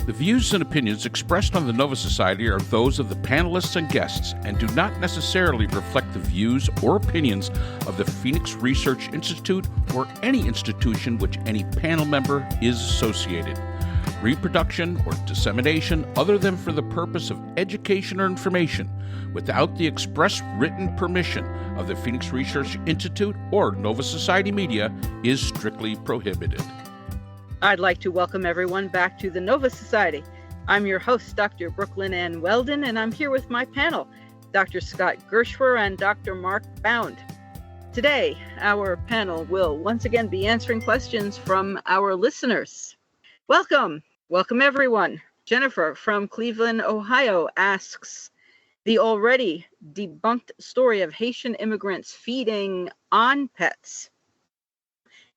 The views and opinions expressed on the Nova Society are those of the panelists and guests and do not necessarily reflect the views or opinions of the Phoenix Research Institute or any institution which any panel member is associated. Reproduction or dissemination other than for the purpose of education or information without the express written permission of the Phoenix Research Institute or Nova Society Media is strictly prohibited. I'd like to welcome everyone back to the Nova Society. I'm your host, Dr. Brooklyn Ann Weldon, and I'm here with my panel, Dr. Scott Gershwer and Dr. Mark Bound. Today, our panel will once again be answering questions from our listeners. Welcome everyone. Jennifer from Cleveland, Ohio asks, the already debunked story of Haitian immigrants feeding on pets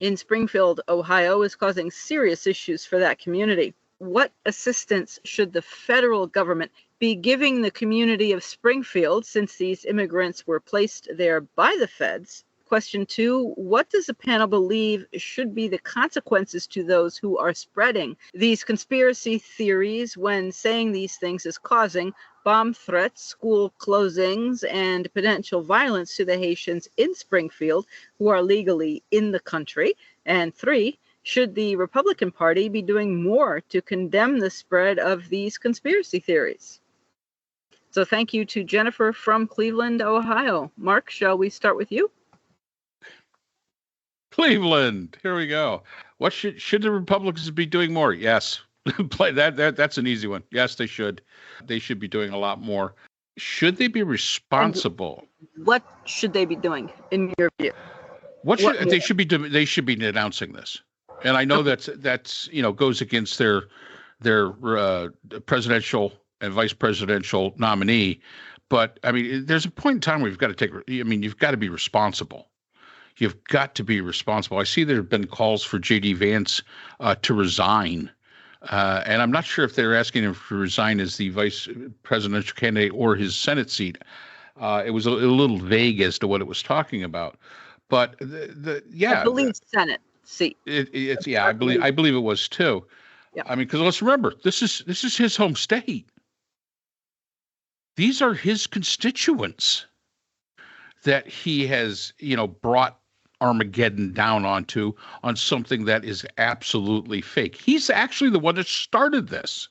in Springfield, Ohio, is causing serious issues for that community. What assistance should the federal government be giving the community of Springfield since these immigrants were placed there by the feds? Question 2, what does the panel believe should be the consequences to those who are spreading these conspiracy theories when saying these things is causing bomb threats, school closings, and potential violence to the Haitians in Springfield who are legally in the country? And 3, should the Republican Party be doing more to condemn the spread of these conspiracy theories? So thank you to Jennifer from Cleveland, Ohio. Mark, shall we start with you? Cleveland, here we go. What should the Republicans be doing more? Yes. That's an easy one. Yes, they should. They should be doing a lot more. Should they be responsible? And what should they be doing in your view? They should be denouncing this. And I know that's goes against their presidential and vice presidential nominee, but I mean, there's a point in time where you've got to be responsible. You've got to be responsible. I see there have been calls for J.D. Vance to resign. And I'm not sure if they're asking him to resign as the vice presidential candidate or his Senate seat. It was a little vague as to what it was talking about. But I believe Senate seat. I believe it was too. Yeah. I mean, because let's remember, this is his home state. These are his constituents that he has, brought Armageddon down on something that is absolutely fake. He's actually the one that started this.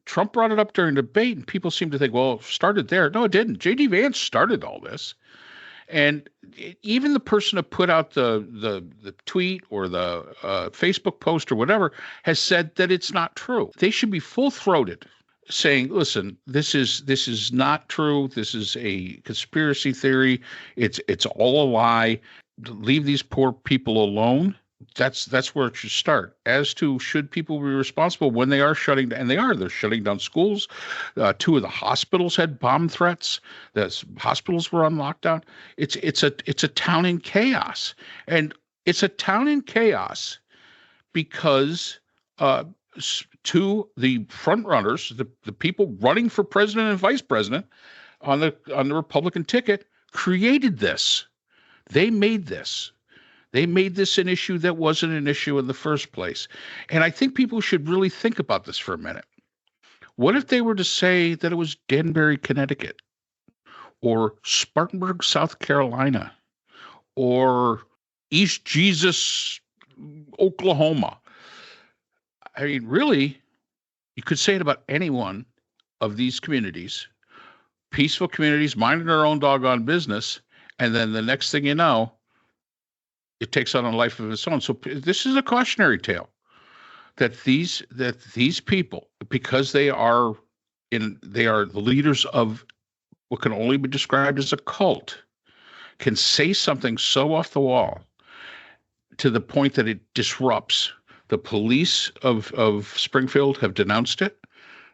Trump brought it up during debate, and people seem to think, well, it started there. No, it didn't. J.D. Vance started all this. And even the person that put out the tweet or the Facebook post or whatever has said that it's not true. They should be full-throated saying, listen, this is not true. This is a conspiracy theory. It's all a lie. Leave these poor people alone. That's where it should start. As to should people be responsible when they are shutting down, and they're shutting down schools. 2 of the hospitals had bomb threats. The hospitals were on lockdown. It's a town in chaos, and it's a town in chaos because to the front runners, the people running for president and vice president on the Republican ticket created this. They made this. They made this an issue that wasn't an issue in the first place. And I think people should really think about this for a minute. What if they were to say that it was Danbury, Connecticut, or Spartanburg, South Carolina, or East Jesus, Oklahoma? I mean, really, you could say it about any one of these communities, peaceful communities, minding their own doggone business, and then the next thing you know, it takes on a life of its own. So this is a cautionary tale that these people, because they are the leaders of what can only be described as a cult, can say something so off the wall to the point that it disrupts. The police of Springfield have denounced it.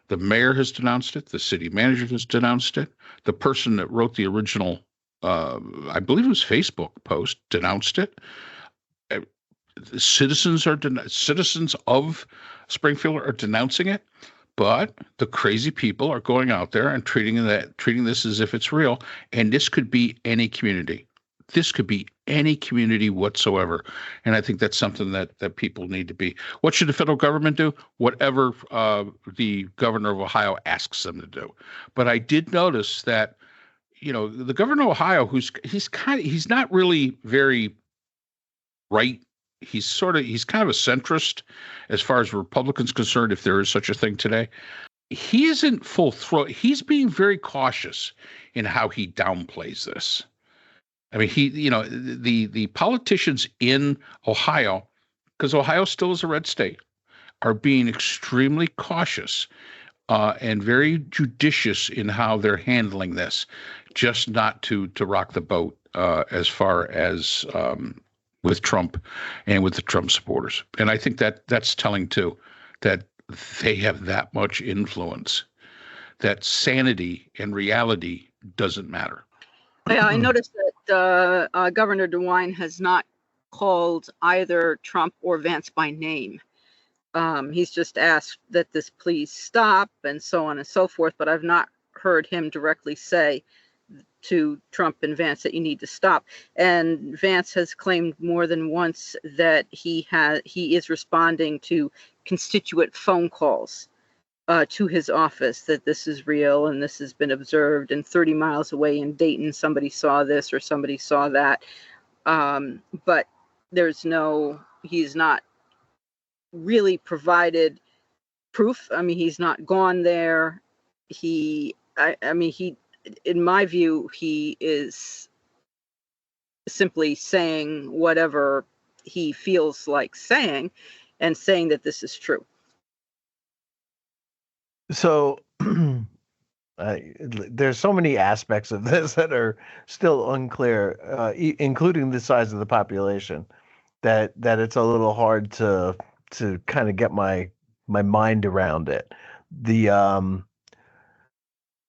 The mayor has denounced it. The city manager has denounced it. The person that wrote the original, I believe it was Facebook post, denounced it. Citizens of Springfield are denouncing it, but the crazy people are going out there and treating this as if it's real. And this could be any community. this could be any community whatsoever. And I think that's something that people need to be. What should the federal government do? Whatever the governor of Ohio asks them to do. But I did notice that, the governor of Ohio, he's not really very right. He's kind of a centrist as far as Republicans concerned, if there is such a thing today. He isn't full throat. He's being very cautious in how he downplays this. I mean, the politicians in Ohio, because Ohio still is a red state, are being extremely cautious and very judicious in how they're handling this, just not to rock the boat as far as with Trump and with the Trump supporters. And I think that's telling too, that they have that much influence, that sanity and reality doesn't matter. Yeah, I noticed that Governor DeWine has not called either Trump or Vance by name. He's just asked that this please stop and so on and so forth, but I've not heard him directly say to Trump and Vance that you need to stop. And Vance has claimed more than once that he is responding to constituent phone calls to his office, that this is real and this has been observed, and 30 miles away in Dayton somebody saw this or somebody saw that. But he's not really provided proof. I mean, he's not gone there. In my view, he is simply saying whatever he feels like saying and saying that this is true. So there's so many aspects of this that are still unclear, including the size of the population, that it's a little hard to kind of get my mind around it.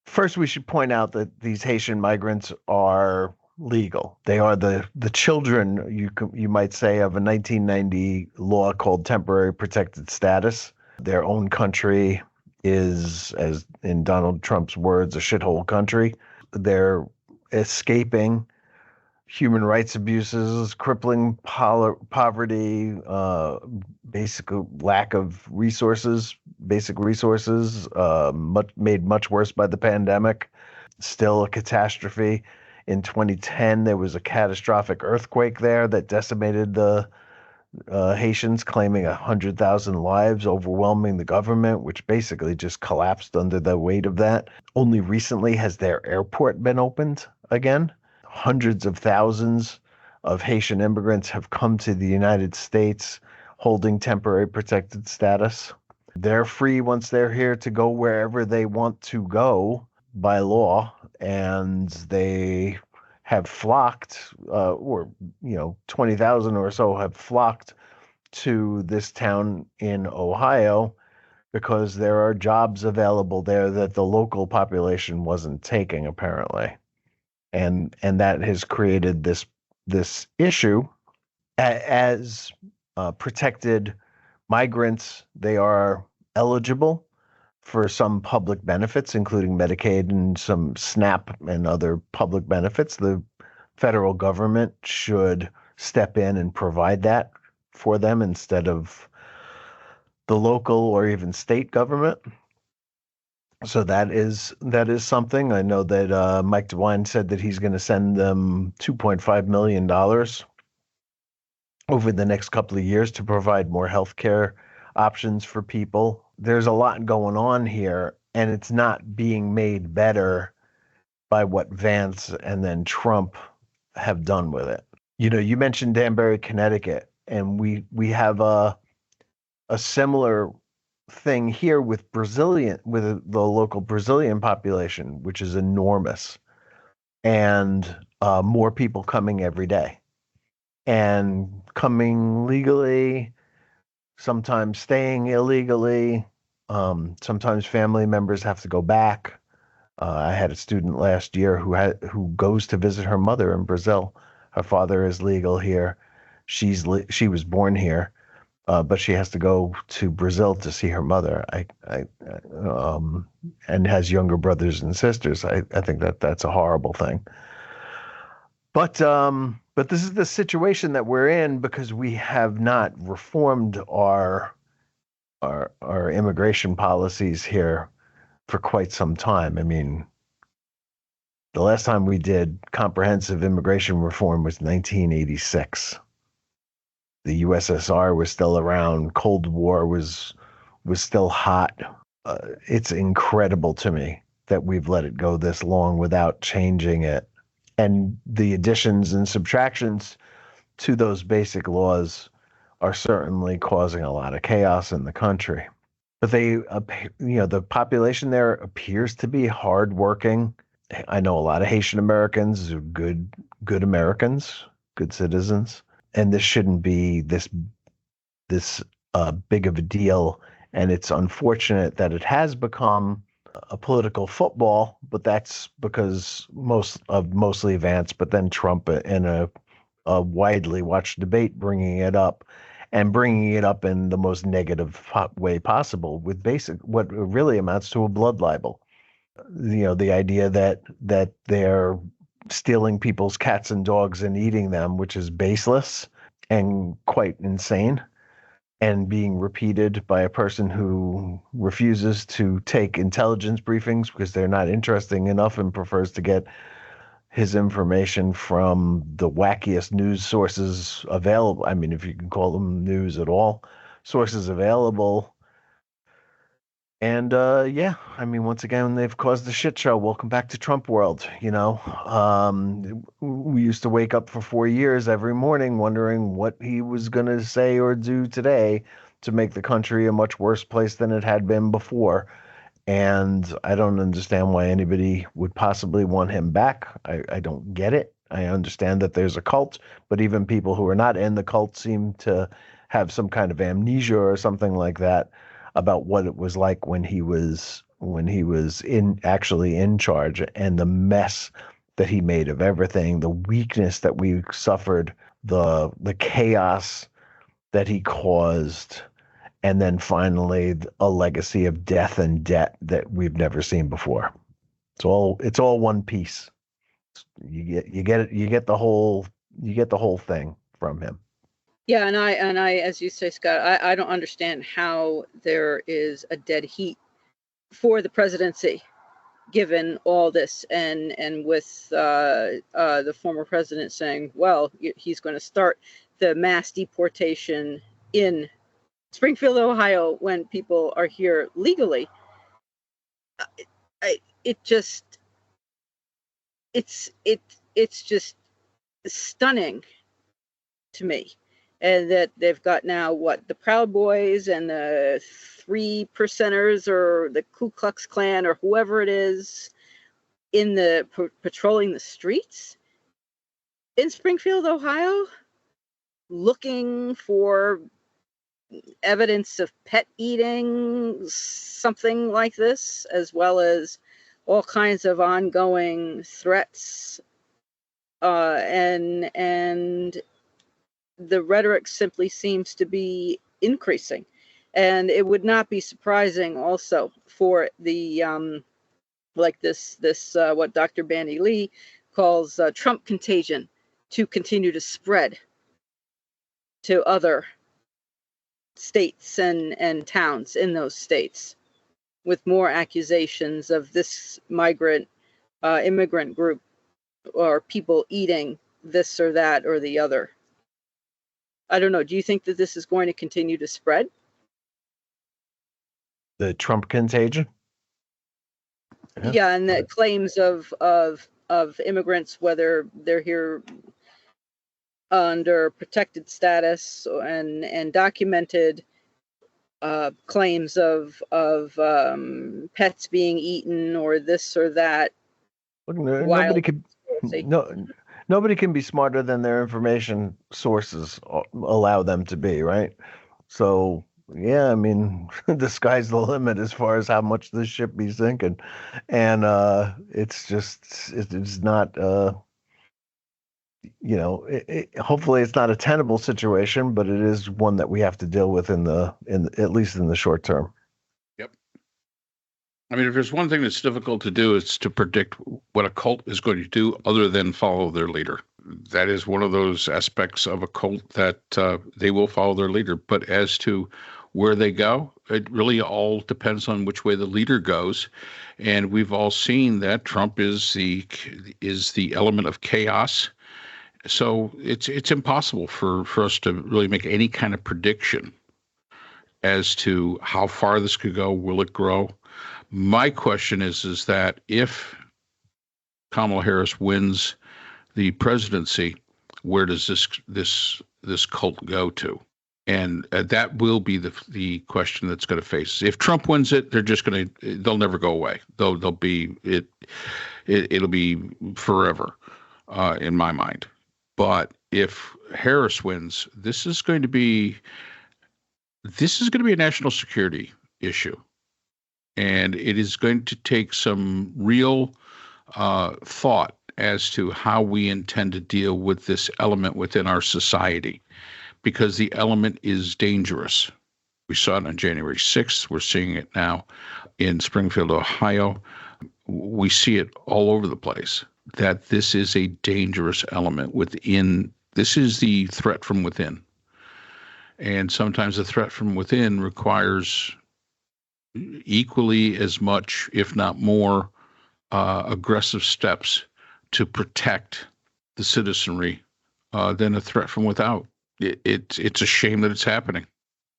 First, we should point out that these Haitian migrants are legal. They are the children, you might say, of a 1990 law called temporary protected status. Their own country is, as in Donald Trump's words, a shithole country. They're escaping human rights abuses, crippling poverty, basic lack of resources, basic resources, made much worse by the pandemic. Still a catastrophe. In 2010, there was a catastrophic earthquake there that decimated the Haitians, claiming 100,000 lives, overwhelming the government, which basically just collapsed under the weight of that. Only recently has their airport been opened again. Hundreds of thousands of Haitian immigrants have come to the United States holding temporary protected status. They're free once they're here to go wherever they want to go by law, and they have flocked, 20,000 or so have flocked to this town in Ohio because there are jobs available there that the local population wasn't taking, apparently. And that has created this issue. As protected migrants, they are eligible for some public benefits, including Medicaid and some SNAP and other public benefits. The federal government should step in and provide that for them instead of the local or even state government. So that is something. I know that Mike DeWine said that he's going to send them $2.5 million over the next couple of years to provide more healthcare options for people. There's a lot going on here, and it's not being made better by what Vance and then Trump have done with it. You mentioned Danbury, Connecticut, and we have a similar thing here with the local Brazilian population, which is enormous, and more people coming every day, and coming legally, sometimes staying illegally. Sometimes family members have to go back. I had a student last year who goes to visit her mother in Brazil. Her father is legal here. She was born here. But she has to go to Brazil to see her mother. And has younger brothers and sisters. I think that's a horrible thing. But this is the situation that we're in because we have not reformed our immigration policies here for quite some time. I mean, the last time we did comprehensive immigration reform was 1986. The USSR was still around. Cold War was still hot. It's incredible to me that we've let it go this long without changing it. And the additions and subtractions to those basic laws are certainly causing a lot of chaos in the country. But the population there appears to be hardworking. I know a lot of Haitian Americans, good Americans, good citizens, and this shouldn't be this big of a deal. And it's unfortunate that it has become a political football, but that's because mostly Vance, but then Trump in a widely watched debate bringing it up in the most negative way possible with what really amounts to a blood libel. The idea that they're stealing people's cats and dogs and eating them, which is baseless and quite insane, and being repeated by a person who refuses to take intelligence briefings because they're not interesting enough and prefers to get his information from the wackiest news sources available. I mean, if you can call them news at all, sources available. And yeah, I mean, once again, they've caused a shit show. Welcome back to Trump world. We used to wake up for 4 years every morning wondering what he was going to say or do today to make the country a much worse place than it had been before. And I don't understand why anybody would possibly want him back. I don't get it. I understand that there's a cult, but even people who are not in the cult seem to have some kind of amnesia or something like that about what it was like when he was actually in charge, and the mess that he made of everything, the weakness that we suffered, the chaos that he caused, and then finally a legacy of death and debt that we've never seen before. It's all one piece. You get the whole thing from him. Yeah, and I, as you say, Scott, I don't understand how there is a dead heat for the presidency, given all this, and with the former president saying, well, he's going to start the mass deportation in Springfield, Ohio, when people are here legally. It's just stunning to me. And that they've got now the Proud Boys and the 3%ers or the Ku Klux Klan or whoever it is in the patrolling the streets in Springfield, Ohio, looking for evidence of pet eating, something like this, as well as all kinds of ongoing threats, and the rhetoric simply seems to be increasing. And it would not be surprising also for the like this what Dr. Bandy Lee calls Trump contagion to continue to spread to other states and towns in those states, with more accusations of this immigrant group or people eating this or that or the other. I don't know. Do you think that this is going to continue to spread? The Trump contagion? Yeah, and the claims of immigrants, whether they're here under protected status and documented claims of pets being eaten or this or that. Nobody can be smarter than their information sources allow them to be, right? So, yeah, I mean, the sky's the limit as far as how much this ship be sinking. And it's not, hopefully it's not a tenable situation, but it is one that we have to deal with at least in the short term. Yep. I mean, if there's one thing that's difficult to do, it's to predict what a cult is going to do other than follow their leader. that is one of those aspects of a cult that they will follow their leader. But as to where they go, it really all depends on which way the leader goes. And we've all seen that Trump is the element of chaos. So it's impossible for us to really make any kind of prediction as to how far this could go. Will it grow? My question is that if Kamala Harris wins the presidency, where does this cult go to? And that will be the question that's going to face. If Trump wins it, they'll never go away. They'll be it'll be forever, in my mind. But if Harris wins, this is going to be a national security issue, and it is going to take some real thought as to how we intend to deal with this element within our society, because the element is dangerous. We saw it on January 6th. We're seeing it now in Springfield, Ohio. We see it all over the place, that this is a dangerous element within. This is the threat from within. And sometimes the threat from within requires equally as much, if not more, aggressive steps to protect the citizenry than a threat from without. It's a shame that it's happening.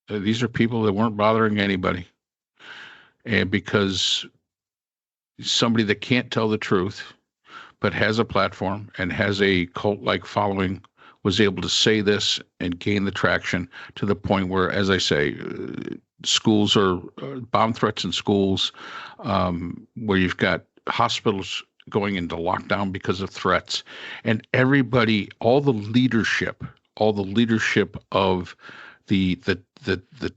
These are people that weren't bothering anybody. And because somebody that can't tell the truth, but has a platform and has a cult-like following, was able to say this and gain the traction to the point where, as I say, schools are bomb threats in schools, where you've got hospitals going into lockdown because of threats, and everybody, all the leadership of the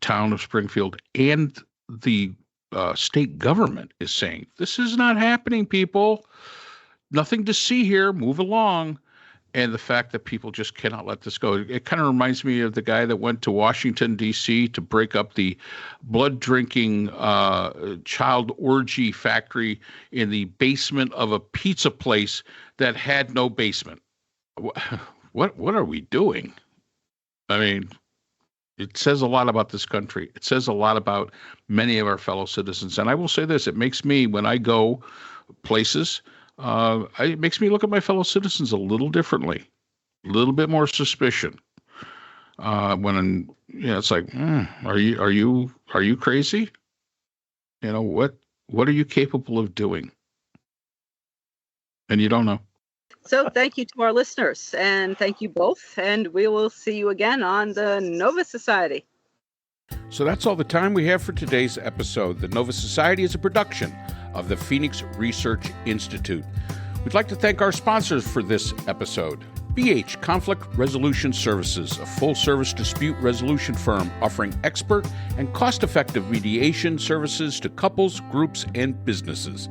town of Springfield and the state government is saying, this is not happening, people. Nothing to see here. Move along. And the fact that people just cannot let this go. It kind of reminds me of the guy that went to Washington, D.C. to break up the blood-drinking child orgy factory in the basement of a pizza place that had no basement. What are we doing? I mean, it says a lot about this country. It says a lot about many of our fellow citizens. And I will say this, it makes me, when I go places, it makes me look at my fellow citizens a little differently, a little bit more suspicion. It's like, are you crazy? What are you capable of doing? And you don't know. So thank you to our listeners, and thank you both, and we will see you again on the Nova Society. So that's all the time we have for today's episode. The Nova Society is a production of the Phoenix Research Institute. We'd like to thank our sponsors for this episode. BH Conflict Resolution Services, a full-service dispute resolution firm offering expert and cost-effective mediation services to couples, groups, and businesses.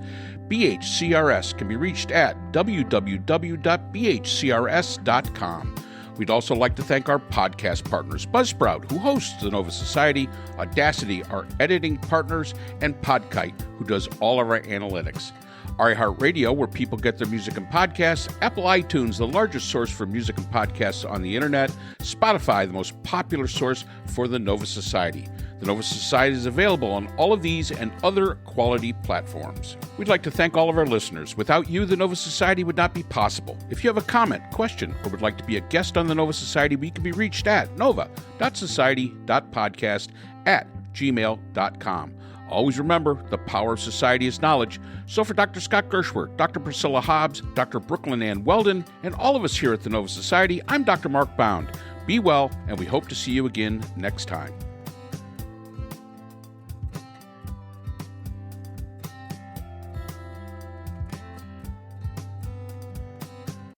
BHCRS can be reached at www.bhcrs.com. We'd also like to thank our podcast partners, Buzzsprout, who hosts the Nova Society, Audacity, our editing partners, and Podkite, who does all of our analytics. iHeartRadio, where people get their music and podcasts, Apple iTunes, the largest source for music and podcasts on the internet, Spotify, the most popular source for the Nova Society. The Nova Society is available on all of these and other quality platforms. We'd like to thank all of our listeners. Without you, the Nova Society would not be possible. If you have a comment, question, or would like to be a guest on the Nova Society, we can be reached at nova.society.podcast@gmail.com. Always remember, the power of society is knowledge. So for Dr. Scott Gershwer, Dr. Priscilla Hobbs, Dr. Brooklyn Ann Weldon, and all of us here at the Nova Society, I'm Dr. Mark Bound. Be well, and we hope to see you again next time.